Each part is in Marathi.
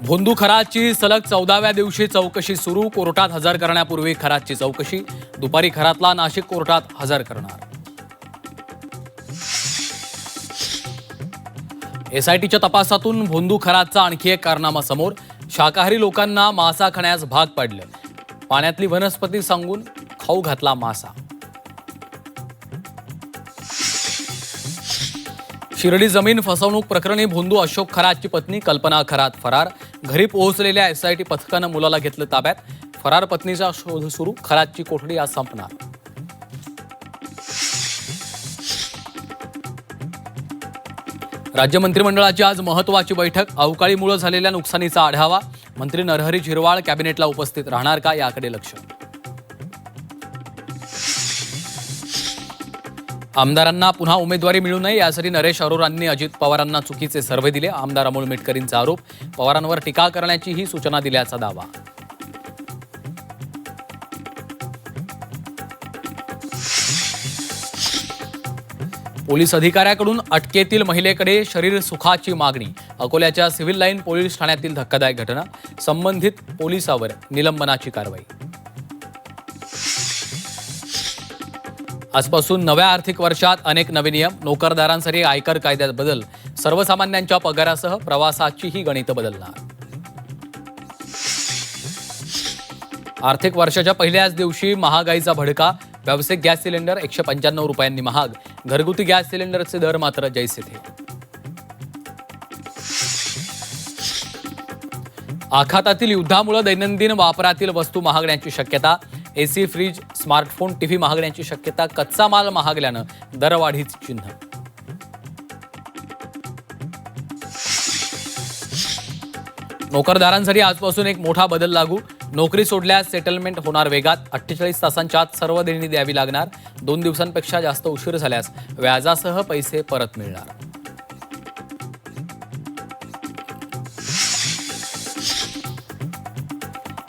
भोंदू खरातची सलग 14व्या दिवशी चौकशी सुरू. कोर्टात हजर करण्यापूर्वी खरातची चौकशी. दुपारी खरातला नाशिक कोर्टात हजर करणार. एसआयटीच्या तपासातून भोंदू खरातचा आणखी एक कारनामा समोर. शाकाहारी लोकांना मासा खाण्यास भाग पाडले. पाण्यातली वनस्पती सांगून खाऊ घातला मासा. शिर्डी जमीन फसवणूक प्रकरणी भोंदू अशोक खरातची पत्नी कल्पना खरात फरार. घरी पोहोचलेल्या एसआयटी पथकानं मुलाला घेतलं ताब्यात. फरार पत्नीचा शोध सुरू. खरातची कोठडी आज संपणार. राज्य मंत्रिमंडळाची आज महत्त्वाची बैठक. अवकाळीमुळे झालेल्या नुकसानीचा आढावा. मंत्री नरहरी झिरवाळ कॅबिनेटला उपस्थित राहणार का, याकडे लक्ष. आमदारांना पुन्हा उमेदवारी मिळू नये यासाठी नरेश अरोरांनी अजित पवारांना चुकीचे सर्व्हे दिले. आमदार अमोल मिटकरींचा आरोप. पवारांवर टीका करण्याचीही सूचना दिल्याचा दावा. पोलीस अधिकाऱ्याकडून अटकेतील महिलेकडे शरीर सुखाची मागणी. अकोल्याच्या सिव्हिल लाईन पोलीस ठाण्यातील धक्कादायक घटना. संबंधित पोलिसावर निलंबनाची कारवाई. आजपासून नव्या आर्थिक वर्षात अनेक नवे नियम. नोकरदारांसाठी आयकर कायद्यात बदल. सर्वसामान्यांच्या पगारासह प्रवासाचीही गणितं बदलणार. आर्थिक वर्षाच्या पहिल्याच दिवशी महागाईचा भडका. व्यावसायिक गॅस सिलेंडर 195 रुपयांनी महाग. घरगुती गॅस सिलेंडरचे दर मात्र जैसे थे. आखातातील युद्धामुळे दैनंदिन वापरातील वस्तू महागण्याची शक्यता. एसी, फ्रीज, स्मार्टफोन, टीव्ही महागण्याची शक्यता. कच्चा माल महागल्यानं दरवाढीचं चिन्ह. नोकरदारांसाठी आजपासून एक मोठा बदल लागू. नोकरी सोडल्यास सेटलमेंट होणार वेगात. 48 तासांच्या आत सर्व देणी द्यावी लागणार. 2 दिवसांपेक्षा जास्त उशीर झाल्यास व्याजासह पैसे परत मिळणार.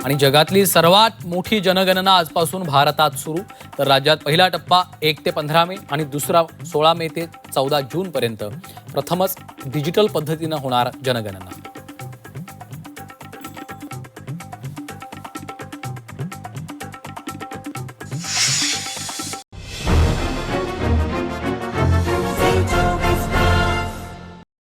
आणि जगातली सर्वात मोठी जनगणना आजपासून भारतात सुरू. तर राज्यात पहिला टप्पा 1 ते 15 मे आणि दुसरा 16 मे ते 14 जून पर्यंत. प्रथमच डिजिटल पद्धतीनं होणार जनगणना.